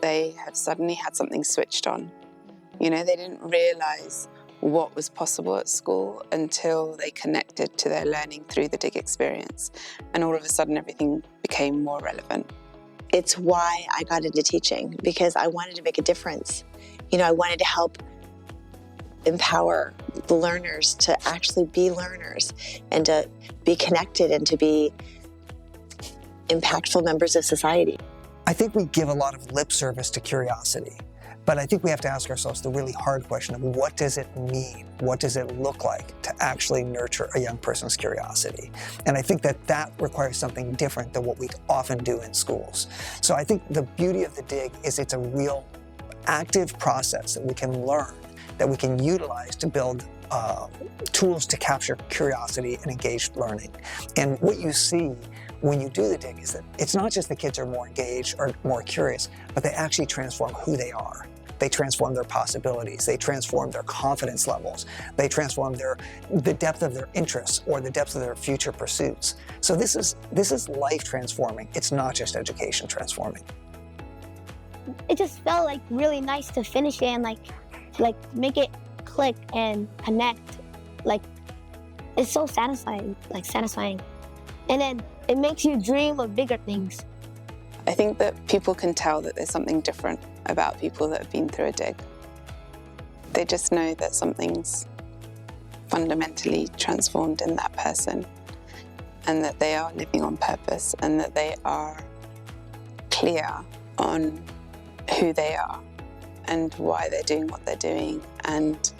They have suddenly had something switched on. You know, they didn't realize what was possible at school until they connected to their learning through the DIG experience. And all of a sudden, everything became more relevant. It's why I got into teaching, because I wanted to make a difference. You know, I wanted to help empower the learners to actually be learners and to be connected and to be impactful members of society. I think we give a lot of lip service to curiosity, but I think we have to ask ourselves the really hard question of what does it mean? What does it look like to actually nurture a young person's curiosity? And I think that requires something different than what we often do in schools. So I think the beauty of the DIG is it's a real active process that we can learn, that we can utilize to build tools to capture curiosity and engaged learning. And what you see when you do the DIG is that it's not just the kids are more engaged or more curious, but they actually transform who they are. They transform their possibilities. They transform their confidence levels. They transform the depth of their interests or the depth of their future pursuits. So this is life transforming. It's not just education transforming. It just felt like really nice to finish it and like make it click and connect. Like, it's so satisfying, And then it makes you dream of bigger things. I think that people can tell that there's something different about people that have been through a DIG. They just know that something's fundamentally transformed in that person, and that they are living on purpose, and that they are clear on who they are and why they're doing what they're doing, and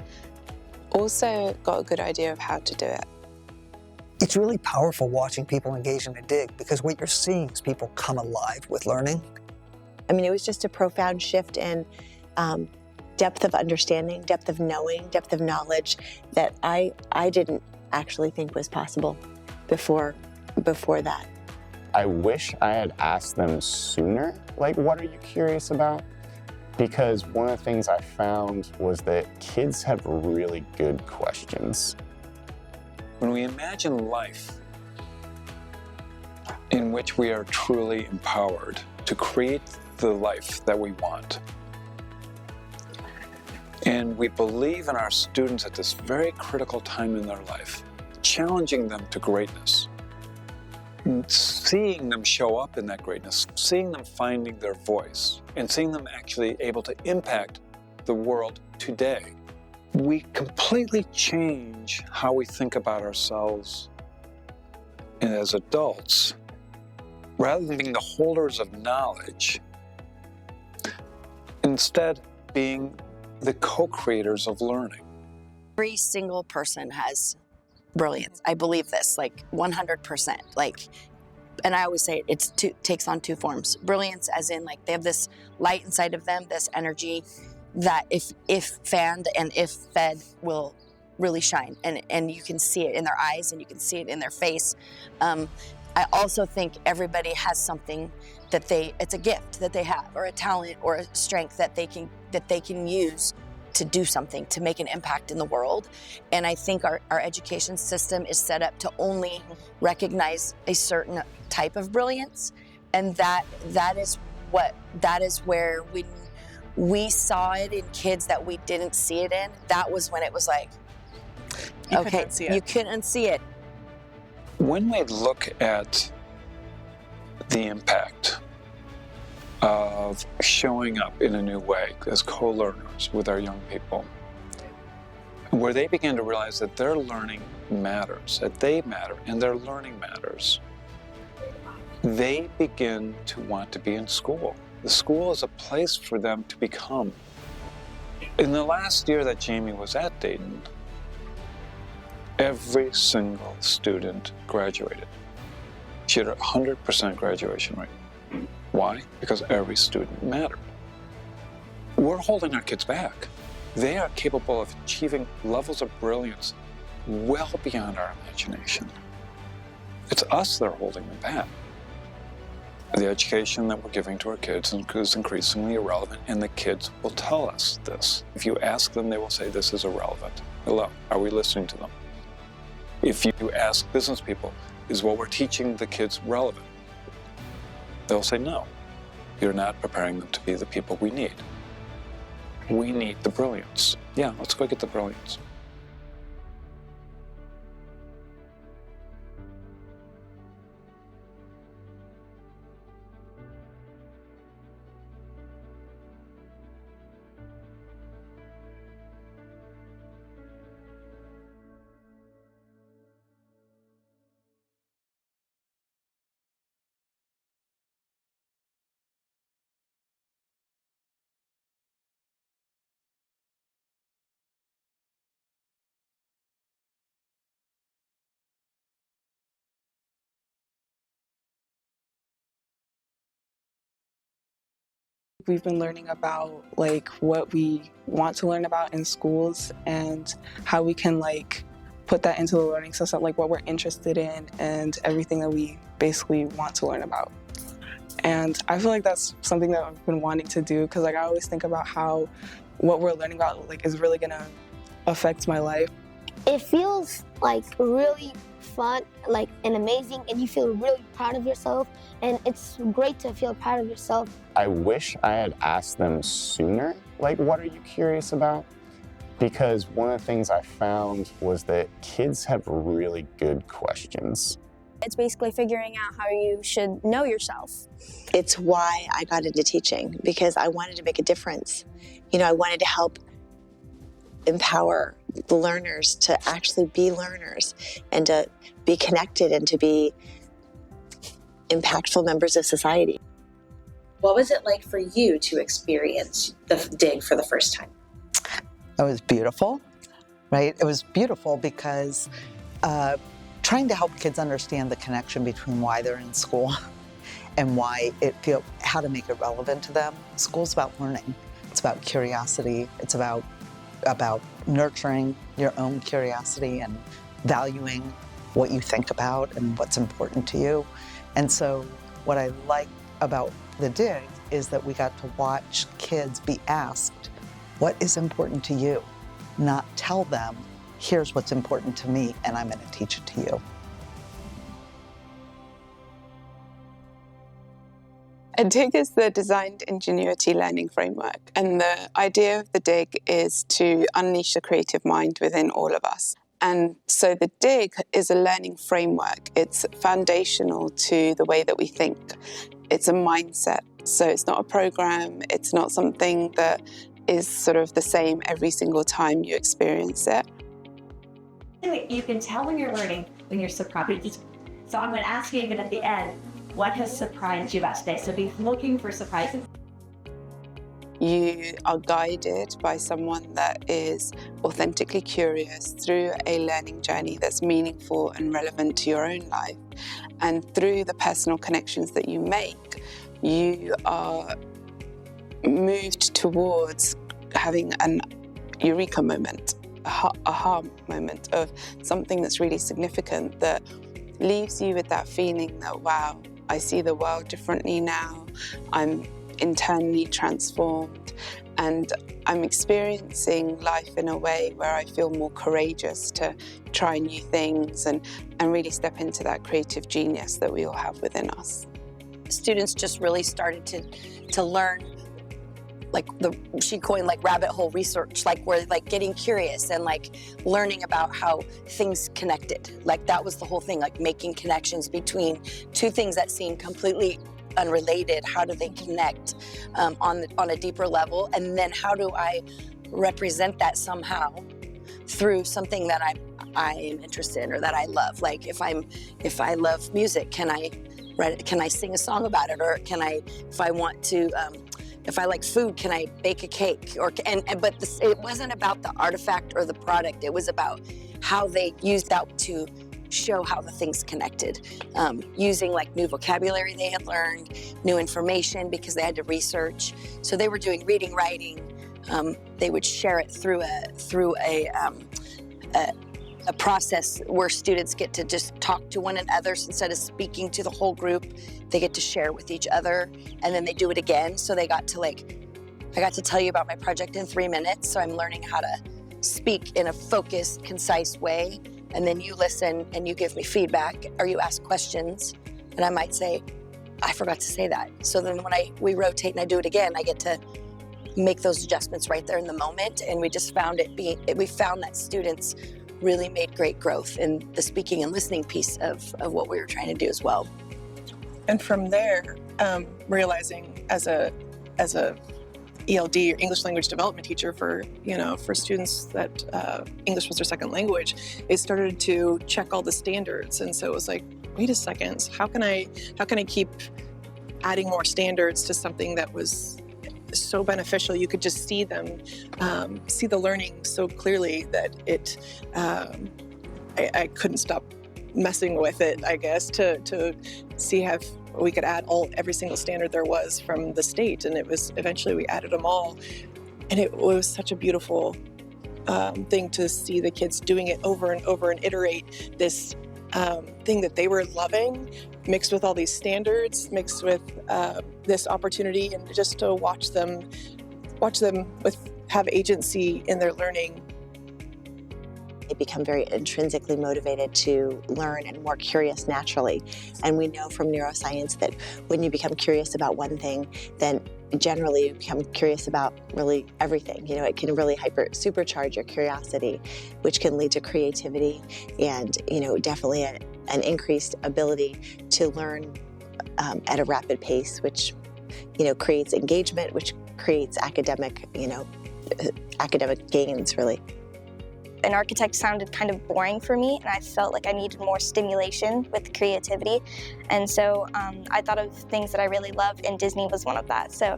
also got a good idea of how to do it. It's really powerful watching people engage in a DIG, because what you're seeing is people come alive with learning. I mean, it was just a profound shift in depth of understanding, depth of knowing, depth of knowledge that I didn't actually think was possible before that. I wish I had asked them sooner, like, what are you curious about? Because one of the things I found was that kids have really good questions. When we imagine life in which we are truly empowered to create the life that we want, and we believe in our students at this very critical time in their life, challenging them to greatness, seeing them show up in that greatness, seeing them finding their voice, and seeing them actually able to impact the world today, we completely change how we think about ourselves as adults. Rather than being the holders of knowledge, instead being the co-creators of learning. Every single person has brilliance. I believe this, like 100%. And I always say it takes on two forms. Brilliance as in, like, they have this light inside of them, this energy that if fanned and if fed will really shine. And you can see it in their eyes and you can see it in their face. I also think everybody has something that it's a gift that they have, or a talent or a strength that they can use to do something, to make an impact in the world. And I think our education system is set up to only recognize a certain type of brilliance. And that is where we saw it in kids that we didn't see it in. That was when it was like, you couldn't see it. When we look at the impact of showing up in a new way as co-learners with our young people, where they begin to realize that their learning matters, that they matter, and their learning matters, they begin to want to be in school. The school is a place for them to become. In the last year that Jamie was at Dayton, every single student graduated. She had a 100% graduation rate. Why? Because every student mattered. We're holding our kids back. They are capable of achieving levels of brilliance well beyond our imagination. It's us that are holding them back. The education that we're giving to our kids is increasingly irrelevant, and the kids will tell us this. If you ask them, they will say this is irrelevant. Hello, are we listening to them? If you ask business people, is what we're teaching the kids relevant? They'll say no. You're not preparing them to be the people we need. We need the brilliance. Yeah, let's go get the brilliance. We've been learning about like what we want to learn about in schools and how we can like put that into the learning system, like what we're interested in and everything that we basically want to learn about. And I feel like that's something that I've been wanting to do because like I always think about how what we're learning about like is really gonna affect my life. It feels like really fun, like and amazing, and you feel really proud of yourself, and it's great to feel proud of yourself. I wish I had asked them sooner, like, what are you curious about? Because one of the things I found was that kids have really good questions. It's basically figuring out how you should know yourself. It's why I got into teaching, because I wanted to make a difference. You know, I wanted to help empower the learners to actually be learners and to be connected and to be impactful members of society. What was it like for you to experience the dig for the first time? It was beautiful, right? It was beautiful because trying to help kids understand the connection between why they're in school and how to make it relevant to them. School's about learning. It's about curiosity. It's about nurturing your own curiosity and valuing what you think about and what's important to you. And so what I like about the dig is that we got to watch kids be asked, what is important to you? Not tell them, here's what's important to me and I'm going to teach it to you. A DIG is the Designed Ingenuity Learning Framework, and the idea of the DIG is to unleash the creative mind within all of us. And so the DIG is a learning framework. It's foundational to the way that we think. It's a mindset. So it's not a program. It's not something that is sort of the same every single time you experience it. You can tell when you're learning, when you're surprised. So I'm going to ask you even at the end, what has surprised you about today? So be looking for surprises. You are guided by someone that is authentically curious through a learning journey that's meaningful and relevant to your own life. And through the personal connections that you make, you are moved towards having an eureka moment, a aha moment of something that's really significant that leaves you with that feeling that, wow, I see the world differently now. I'm internally transformed and I'm experiencing life in a way where I feel more courageous to try new things and really step into that creative genius that we all have within us. Students just really started to learn, like she coined like rabbit hole research, like we're like getting curious and like learning about how things connected. Like that was the whole thing, like making connections between two things that seem completely unrelated. How do they connect on a deeper level? And then how do I represent that somehow through something that I am interested in or that I love? Like if I love music, can I sing a song about it? Or can I, if I want to, if I like food, can I bake a cake? But it wasn't about the artifact or the product. It was about how they used that to show how the things connected, using like new vocabulary they had learned, new information because they had to research. So they were doing reading, writing. They would share it through a process where students get to just talk to one another. So instead of speaking to the whole group, they get to share with each other, and then they do it again. So I got to tell you about my project in 3 minutes. So I'm learning how to speak in a focused, concise way. And then you listen and you give me feedback or you ask questions. And I might say, I forgot to say that. So then when we rotate and I do it again, I get to make those adjustments right there in the moment. And we just found we found that students really made great growth in the speaking and listening piece of what we were trying to do as well. And from there, realizing as a ELD or English language development teacher for students that English was their second language, it started to check all the standards. And so it was like, wait a second, how can I keep adding more standards to something that was so beneficial? You could just see them, see the learning so clearly that I couldn't stop messing with it, I guess, to see how we could add every single standard there was from the state. And it was eventually we added them all. And it was such a beautiful thing to see the kids doing it over and over and iterate this thing that they were loving, mixed with all these standards, mixed with this opportunity, and just to watch them have agency in their learning. They become very intrinsically motivated to learn and more curious naturally. And we know from neuroscience that when you become curious about one thing, then generally you become curious about really everything. It can really supercharge your curiosity, which can lead to creativity and, definitely an increased ability to learn at a rapid pace, which, creates engagement, which creates academic gains, really. An architect sounded kind of boring for me, and I felt like I needed more stimulation with creativity. And so I thought of things that I really love, and Disney was one of that. So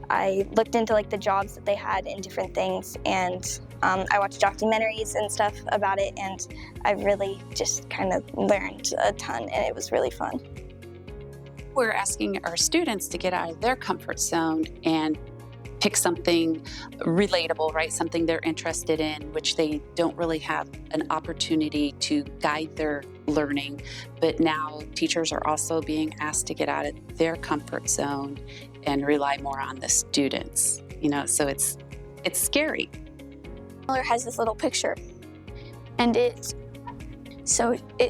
I looked into the jobs that they had in different things, and I watched documentaries and stuff about it, and I really just kind of learned a ton, and it was really fun. We're asking our students to get out of their comfort zone and pick something relatable, right? Something they're interested in, which they don't really have an opportunity to guide their learning. But now teachers are also being asked to get out of their comfort zone and rely more on the students, so it's scary. Miller has this little picture, and it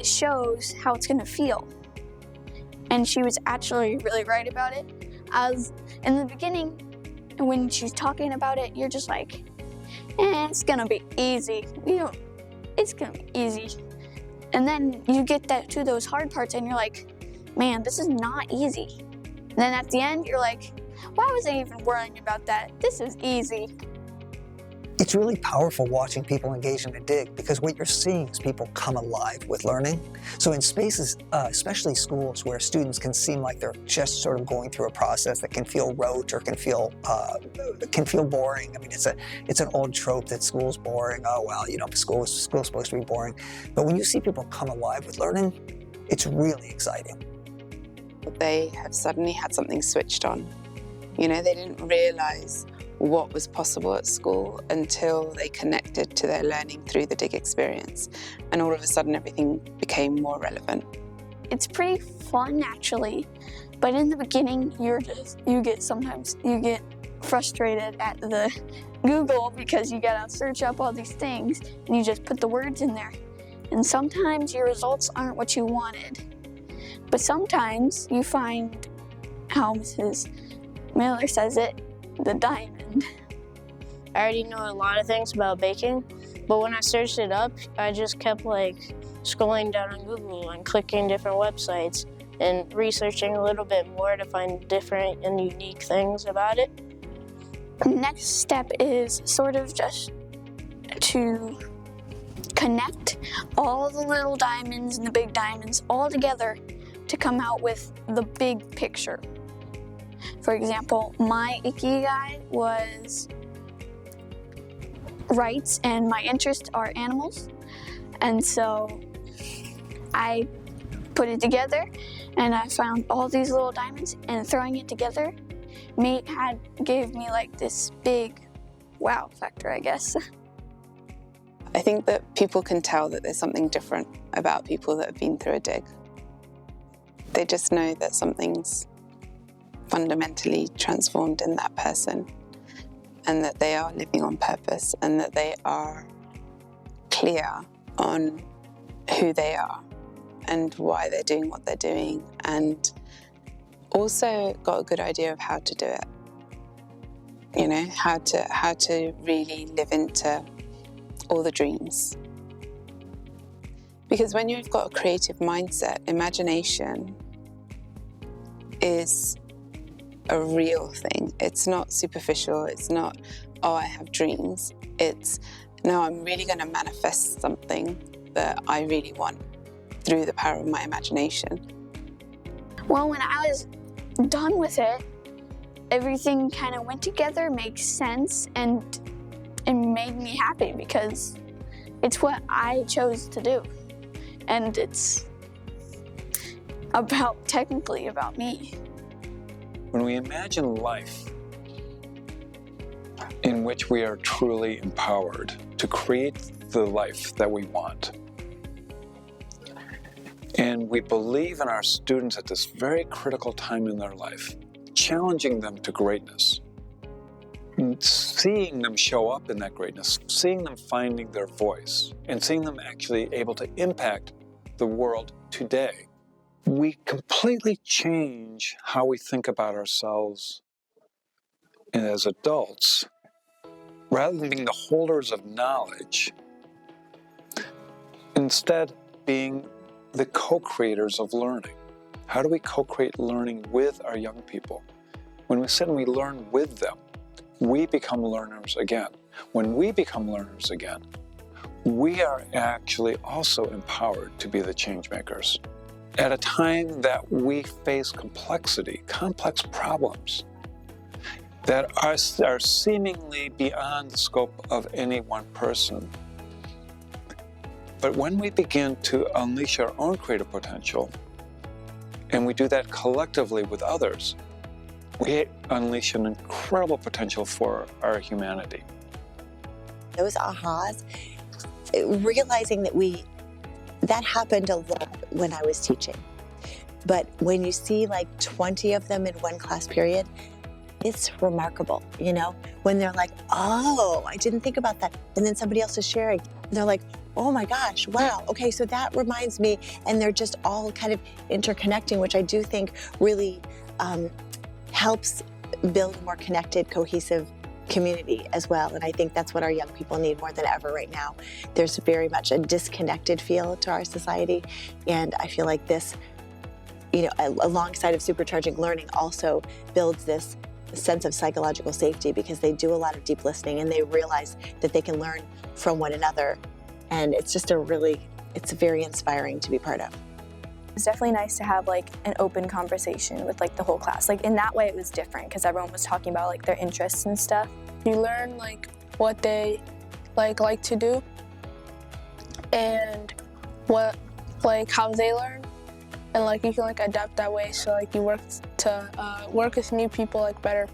shows how it's gonna feel. And she was actually really right about it. As in the beginning, when she's talking about it, you're just like, it's gonna be easy. It's gonna be easy. And then you get to those hard parts and you're like, man, this is not easy. And then at the end, you're like, why was I even worrying about that? This is easy. It's really powerful watching people engage in a dig, because what you're seeing is people come alive with learning. So in spaces, especially schools, where students can seem like they're just sort of going through a process that can feel rote or can feel boring. I mean, it's an old trope that school's boring. Oh well, school's supposed to be boring. But when you see people come alive with learning, it's really exciting. They have suddenly had something switched on. They didn't realize what was possible at school until they connected to their learning through the dig experience. And all of a sudden, everything became more relevant. It's pretty fun, actually. But in the beginning, you get frustrated at the Google, because you gotta search up all these things and you just put the words in there. And sometimes your results aren't what you wanted. But sometimes you find, how Mrs. Miller says it, the diamond. I already know a lot of things about baking, but when I searched it up, I just kept scrolling down on Google and clicking different websites and researching a little bit more to find different and unique things about it. Next step is sort of just to connect all the little diamonds and the big diamonds all together to come out with the big picture. For example, my ikigai was rights, and my interests are animals. And so I put it together, and I found all these little diamonds, and throwing it together gave me this big wow factor, I guess. I think that people can tell that there's something different about people that have been through a dig. They just know that something's fundamentally transformed in that person, and that they are living on purpose, and that they are clear on who they are and why they're doing what they're doing, and also got a good idea of how to do it. You know, how to really live into all the dreams. Because when you've got a creative mindset, imagination is a real thing. It's not superficial. It's not, oh, I have dreams. It's, no, I'm really going to manifest something that I really want through the power of my imagination. Well, when I was done with it, everything kind of went together, makes sense, and it made me happy because it's what I chose to do. And it's technically about me. When we imagine life in which we are truly empowered to create the life that we want, and we believe in our students at this very critical time in their life, challenging them to greatness, and seeing them show up in that greatness, seeing them finding their voice, and seeing them actually able to impact the world today, we completely change how we think about ourselves as adults. Rather than being the holders of knowledge, instead being the co-creators of learning. How do we co-create learning with our young people? When we sit and we learn with them, we become learners again. When we become learners again, we are actually also empowered to be the change makers. At a time that we face complexity, complex problems that are seemingly beyond the scope of any one person. But when we begin to unleash our own creative potential, and we do that collectively with others, we unleash an incredible potential for our humanity. Those ahas, realizing that happened a lot when I was teaching. But when you see like 20 of them in one class period, it's remarkable, you know? When they're like, oh, I didn't think about that. And then somebody else is sharing. And they're like, oh my gosh, wow. Okay, so that reminds me. And they're just all kind of interconnecting, which I do think really helps build a more connected, cohesive community as well. And I think that's what our young people need more than ever right now. There's very much a disconnected feel to our society. And I feel like this, you know, alongside of supercharging learning, also builds this sense of psychological safety, because they do a lot of deep listening and they realize that they can learn from one another. And it's just it's very inspiring to be part of. It's definitely nice to have like an open conversation with like the whole class. Like in that way it was different because everyone was talking about like their interests and stuff. You learn like what they like to do and what how they learn, and like you can like adapt that way, so like you work with new people like better.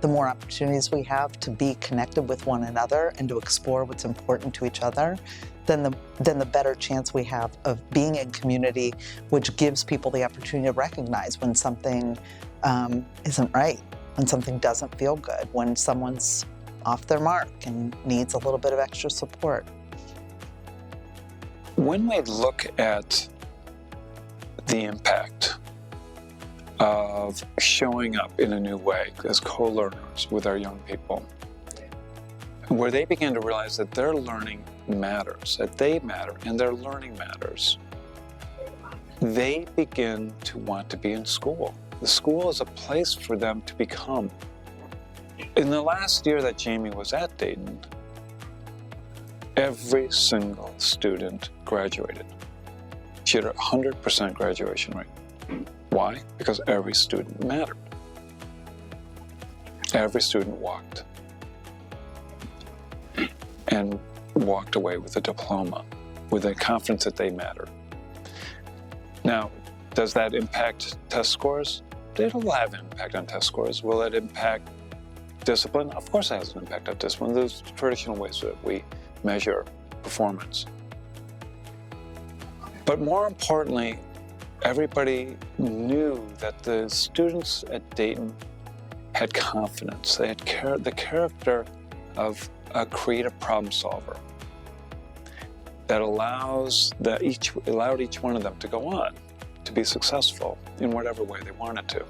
The more opportunities we have to be connected with one another and to explore what's important to each other, then the better chance we have of being in community, which gives people the opportunity to recognize when something isn't right, when something doesn't feel good, when someone's off their mark and needs a little bit of extra support. When we look at the impact of showing up in a new way as co-learners with our young people, where they begin to realize that their learning matters, that they matter, and their learning matters, they begin to want to be in school. The school is a place for them to become. In the last year that Jamie was at Dayton, every single student graduated. She had a 100% graduation rate. Why? Because every student mattered. Every student walked and walked away with a diploma, with a confidence that they mattered. Now, does that impact test scores? It'll have an impact on test scores. Will it impact discipline? Of course it has an impact on discipline. There's traditional ways that we measure performance. But more importantly, everybody knew that the students at Dayton had confidence. They had the character of a creative problem solver that allowed each one of them to go on to be successful in whatever way they wanted to.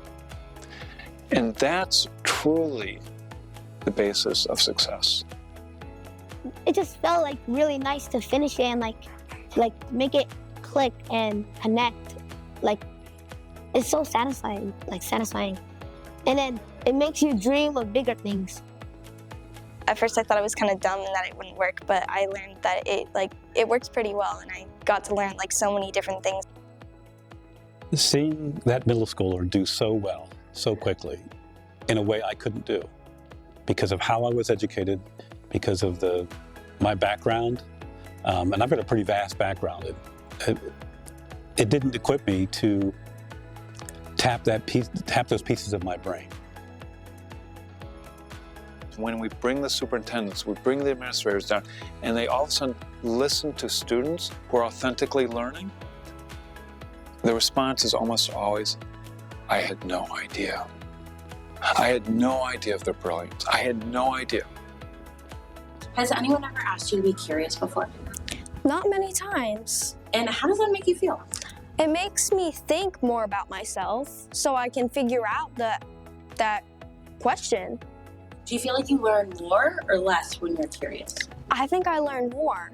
And that's truly the basis of success. It just felt like really nice to finish it and like make it click and connect. Like it's so satisfying, And then it makes you dream of bigger things. At first I thought it was kind of dumb and that it wouldn't work, but I learned that it works pretty well, and I got to learn like so many different things. Seeing that middle schooler do so well, so quickly, in a way I couldn't do, because of how I was educated, because of my background, and I've got a pretty vast background. It didn't equip me to tap those pieces of my brain. When we bring the superintendents, we bring the administrators down, and they all of a sudden listen to students who are authentically learning, the response is almost always, I had no idea. I had no idea of their brilliance. I had no idea. Has anyone ever asked you to be curious before? Not many times. And how does that make you feel? It makes me think more about myself so I can figure out that question. Do you feel like you learn more or less when you're curious? I think I learn more.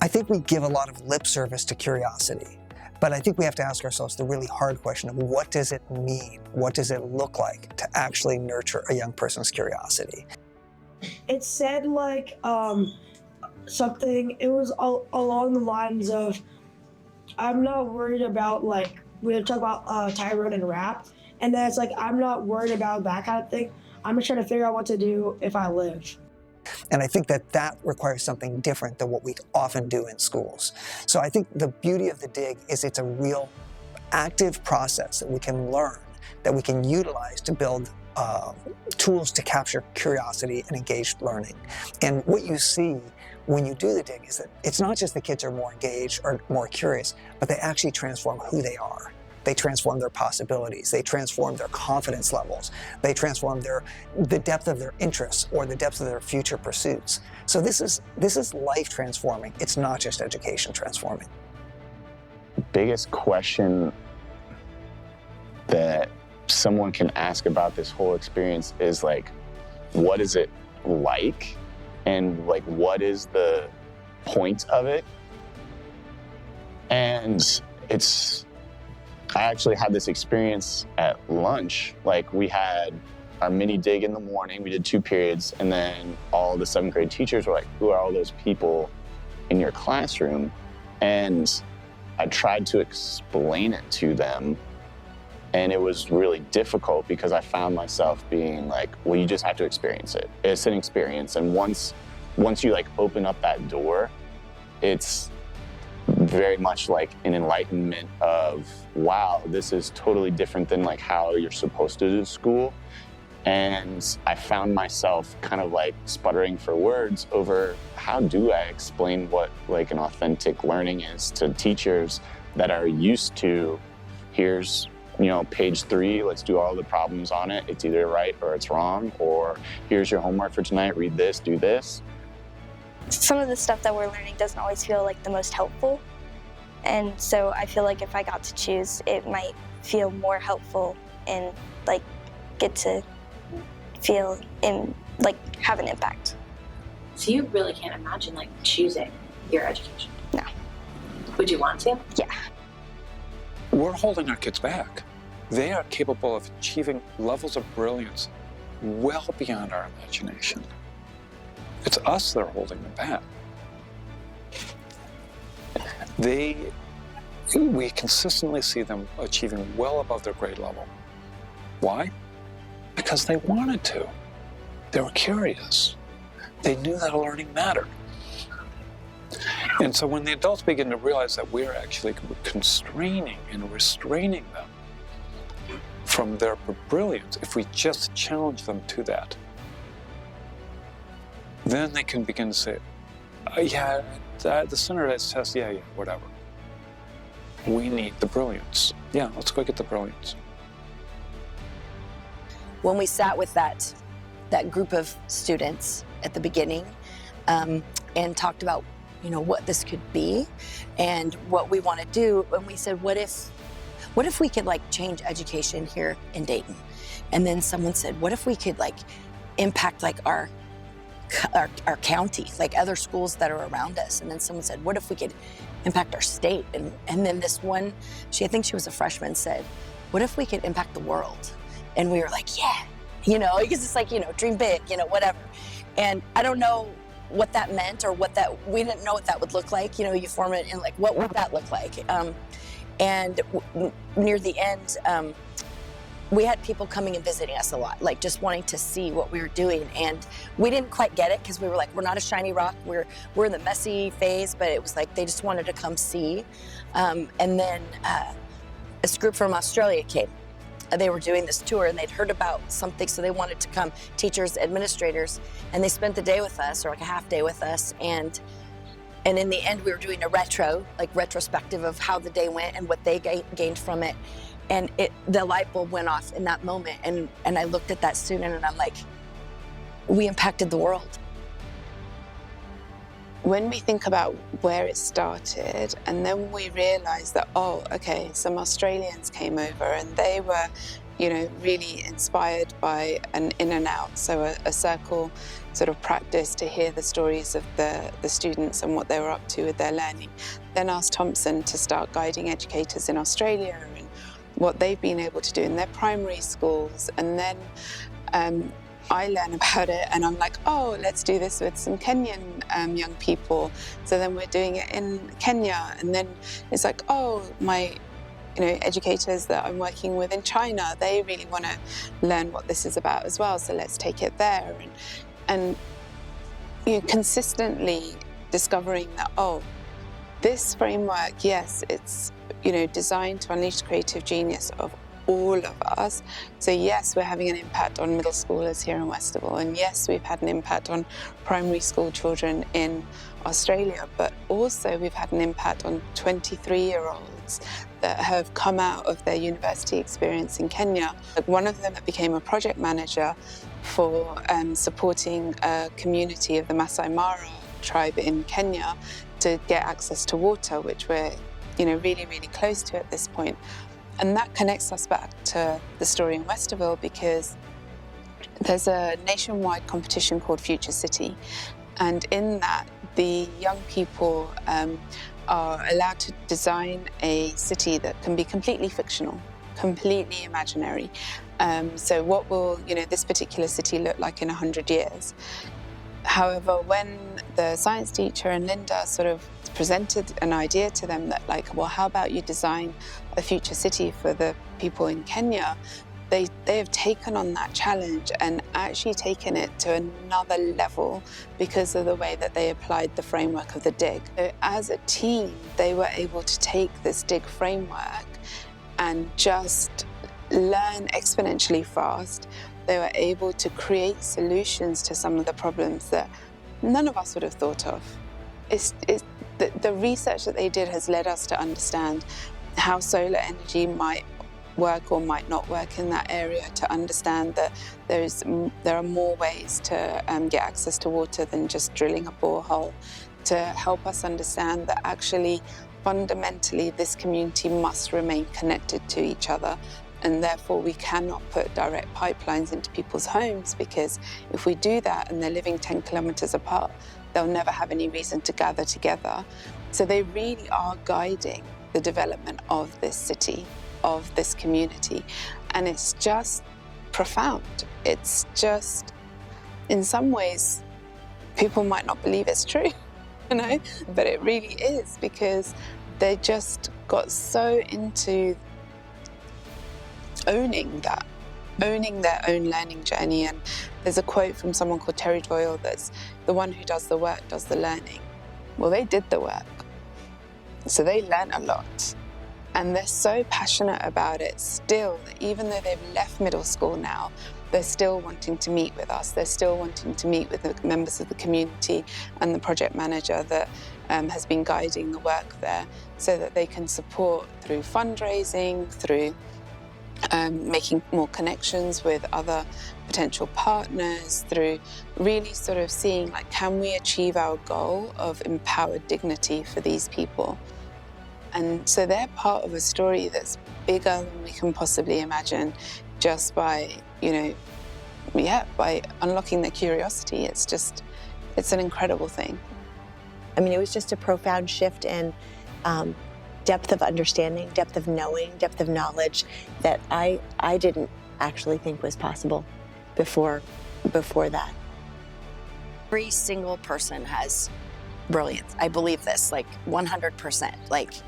I think we give a lot of lip service to curiosity, but I think we have to ask ourselves the really hard question of what does it mean? What does it look like to actually nurture a young person's curiosity? It said like something, it was along the lines of, I'm not worried about like, we were talking about Tyrone and rap, and then it's like, I'm not worried about that kind of thing. I'm just trying to figure out what to do if I live. And I think that requires something different than what we often do in schools. So I think the beauty of the dig is it's a real active process that we can learn, that we can utilize to build tools to capture curiosity and engaged learning. And what you see when you do the dig is that it's not just the kids are more engaged or more curious, but they actually transform who they are. They transform their possibilities. They transform their confidence levels. They transform the depth of their interests or the depth of their future pursuits. So this is life transforming. It's not just education transforming. The biggest question that someone can ask about this whole experience is like, what is it like? And like, what is the point of it? And I actually had this experience at lunch. Like, we had our mini dig in the morning, we did 2 periods, and then all the 7th grade teachers were like, who are all those people in your classroom? And I tried to explain it to them, and it was really difficult because I found myself being like, well, you just have to experience it. It's an experience, and once you like open up that door, it's very much like an enlightenment of, wow, this is totally different than like how you're supposed to do school. And I found myself kind of like sputtering for words over how do I explain what like an authentic learning is to teachers that are used to, here's, page 3, let's do all the problems on it. It's either right or it's wrong, or here's your homework for tonight, read this, do this. Some of the stuff that we're learning doesn't always feel like the most helpful. And so I feel like if I got to choose, it might feel more helpful and like get to feel and like have an impact. So you really can't imagine like choosing your education? No. Would you want to? Yeah. We're holding our kids back. They are capable of achieving levels of brilliance well beyond our imagination. It's us that are holding them back. We consistently see them achieving well above their grade level. Why? Because they wanted to. They were curious. They knew that learning mattered. And so when the adults begin to realize that we're actually constraining and restraining them from their brilliance, if we just challenge them to that, then they can begin to say, the standardized test, whatever. We need the brilliance. Yeah, let's go get the brilliance. When we sat with that group of students at the beginning and talked about, what this could be and what we want to do, and we said, what if what if we could like change education here in Dayton? And then someone said, what if we could like impact like our county, like other schools that are around us? And then someone said, what if we could impact our state? And then this one, I think she was a freshman, said, what if we could impact the world? And we were like, yeah, you know, because it's like, you know, dream big, you know, whatever. And I don't know what that meant or we didn't know what that would look like. You know, you form it and like, what would that look like? And near the end, we had people coming and visiting us a lot, like just wanting to see what we were doing. And we didn't quite get it because we were like, we're not a shiny rock. We're in the messy phase, but it was like they just wanted to come see. And then this group from Australia came. They were doing this tour and they'd heard about something, so they wanted to come, teachers, administrators, and they spent the day with us, or like a half day with us. And in the end, we were doing a retrospective of how the day went and what they gained from it. And the light bulb went off in that moment. And I looked at that student and I'm like, we impacted the world. When we think about where it started, and then we realized that, oh, okay, some Australians came over and they were, you know, really inspired by an in and out, so a circle sort of practice to hear the stories of the students and what they were up to with their learning. Then asked Thompson to start guiding educators in Australia and what they've been able to do in their primary schools. And then I learn about it and I'm like, oh, let's do this with some Kenyan young people. So then we're doing it in Kenya. And then it's like, oh, my educators that I'm working with in China, they really want to learn what this is about as well. So let's take it there. And consistently discovering that, oh, this framework, yes, it's designed to unleash the creative genius of all of us. So yes, we're having an impact on middle schoolers here in Westerville, and yes, we've had an impact on primary school children in Australia, but also we've had an impact on 23-year-olds that have come out of their university experience in Kenya. One of them that became a project manager for supporting a community of the Masai Mara tribe in Kenya to get access to water, which we're really, really close to at this point. And that connects us back to the story in Westerville, because there's a nationwide competition called Future City. And in that, the young people are allowed to design a city that can be completely fictional, completely imaginary. So what will this particular city look like in 100 years? However, when the science teacher and Linda sort of presented an idea to them that well, how about you design a future city for the people in Kenya, they have taken on that challenge and actually taken it to another level because of the way that they applied the framework of the DIG. So as a team, they were able to take this DIG framework and just learn exponentially fast. They were able to create solutions to some of the problems that none of us would have thought of. The research that they did has led us to understand how solar energy might work or might not work in that area, to understand that there are more ways to get access to water than just drilling a borehole, to help us understand that actually fundamentally this community must remain connected to each other, and therefore we cannot put direct pipelines into people's homes, because if we do that and they're living 10 kilometers apart, they'll never have any reason to gather together. So they really are guiding the development of this city, of this community. And it's just profound. It's just, in some ways, people might not believe it's true, but it really is, because they just got so into owning their own learning journey. And there's a quote from someone called Terry Doyle that's, the one who does the work does the learning. Well, they did the work, so they learned a lot. And they're so passionate about it still, that even though they've left middle school now, they're still wanting to meet with us. They're still wanting to meet with the members of the community and the project manager that has been guiding the work there, so that they can support through fundraising, through making more connections with other potential partners, through really sort of seeing can we achieve our goal of empowered dignity for these people. And so they're part of a story that's bigger than we can possibly imagine just by, by unlocking their curiosity. It's an incredible thing. I mean, it was just a profound shift in depth of understanding, depth of knowing, depth of knowledge that I didn't actually think was possible before that. Every single person has brilliance. I believe this, 100%.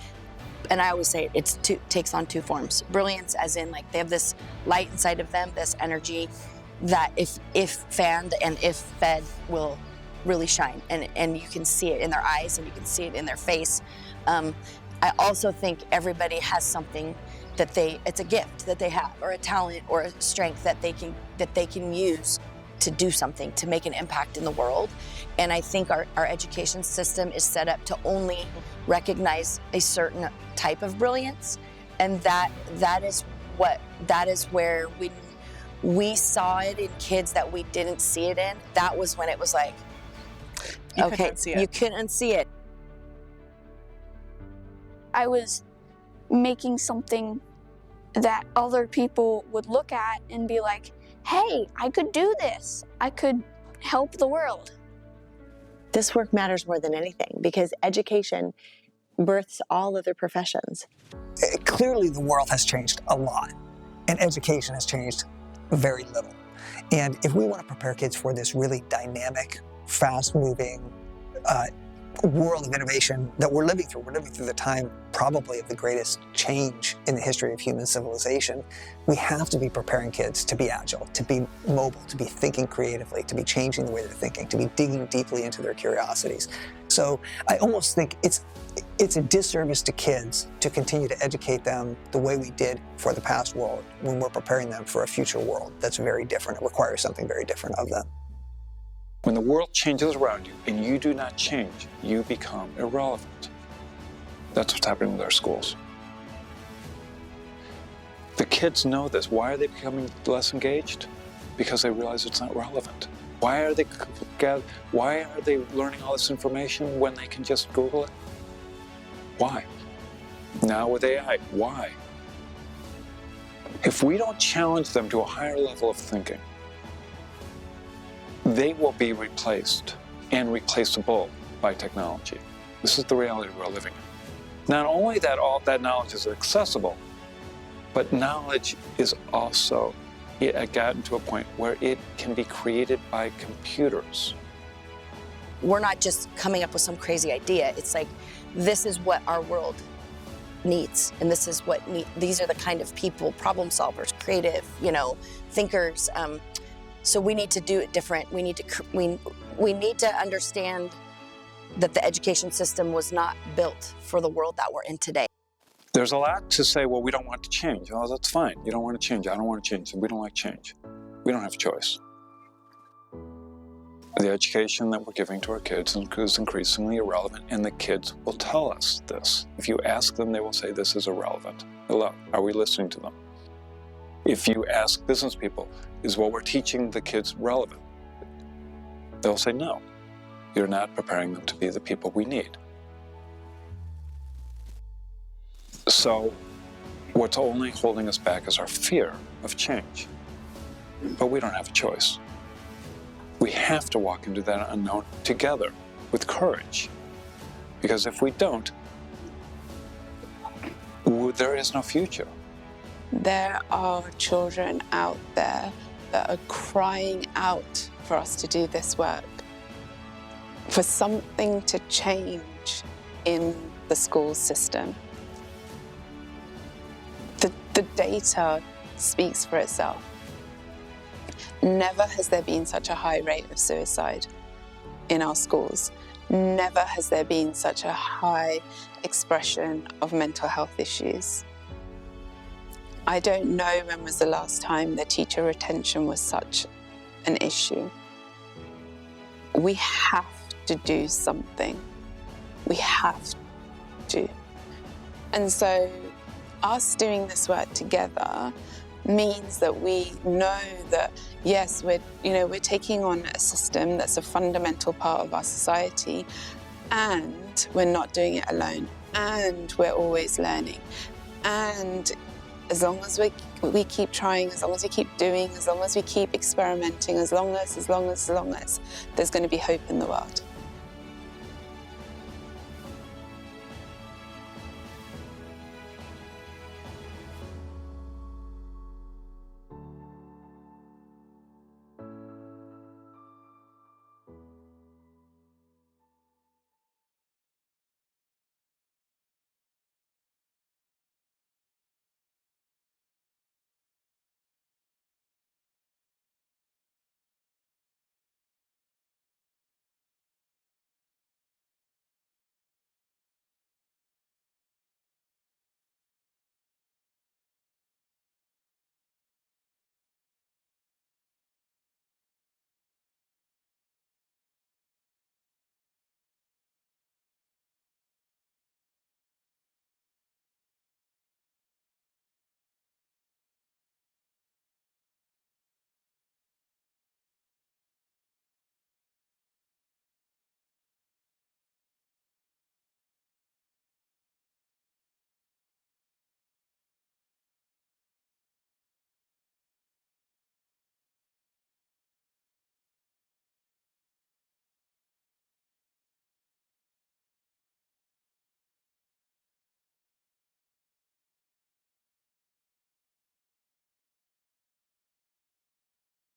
And I always say it takes on two forms. Brilliance as in they have this light inside of them, this energy that if fanned and if fed will really shine. And you can see it in their eyes and you can see it in their face. I also think everybody has something that it's a gift that they have, or a talent or a strength that they can use to do something, to make an impact in the world. And I think our education system is set up to only recognize a certain type of brilliance. And that is where we saw it in kids that we didn't see it in. That was when it was like, you okay, you couldn't see it. I was making something that other people would look at and be like, hey, I could do this. I could help the world. This work matters more than anything because education births all other professions. Clearly, the world has changed a lot, and education has changed very little. And if we want to prepare kids for this really dynamic, fast-moving world of innovation that we're living through the time probably of the greatest change in the history of human civilization, we have to be preparing kids to be agile, to be mobile, to be thinking creatively, to be changing the way they're thinking, to be digging deeply into their curiosities. So I almost think it's a disservice to kids to continue to educate them the way we did for the past world when we're preparing them for a future world that's very different. It requires something very different of them. When the world changes around you and you do not change, you become irrelevant. That's what's happening with our schools. The kids know this. Why are they becoming less engaged? Because they realize it's not relevant. Why are they learning all this information when they can just Google it? Why? Now with AI, why? If we don't challenge them to a higher level of thinking, they will be replaced and replaceable by technology. This is the reality we're living in. Not only that all that knowledge is accessible, but knowledge is also gotten to a point where it can be created by computers. We're not just coming up with some crazy idea. It's like, this is what our world needs, and this is what these are the kind of people, problem solvers, creative, thinkers. So we need to do it different. We need to understand that the education system was not built for the world that we're in today. There's a lot to say, well, we don't want to change. Oh, that's fine. You don't want to change. I don't want to change. We don't like change. We don't have a choice. The education that we're giving to our kids is increasingly irrelevant, and the kids will tell us this. If you ask them, they will say this is irrelevant. Hello, are we listening to them? If you ask business people, is what we're teaching the kids relevant? They'll say no. You're not preparing them to be the people we need. So what's only holding us back is our fear of change. But we don't have a choice. We have to walk into that unknown together with courage. Because if we don't, there is no future. There are children out there that are crying out for us to do this work, for something to change in the school system. The data speaks for itself. Never has there been such a high rate of suicide in our schools. Never has there been such a high expression of mental health issues. I don't know when was the last time that teacher retention was such an issue. We have to do something. We have to. And so us doing this work together means that we know that, yes, we're taking on a system that's a fundamental part of our society, and we're not doing it alone. and we're always learning. And as long as we keep trying, as long as we keep doing, as long as we keep experimenting, as long as, there's going to be hope in the world.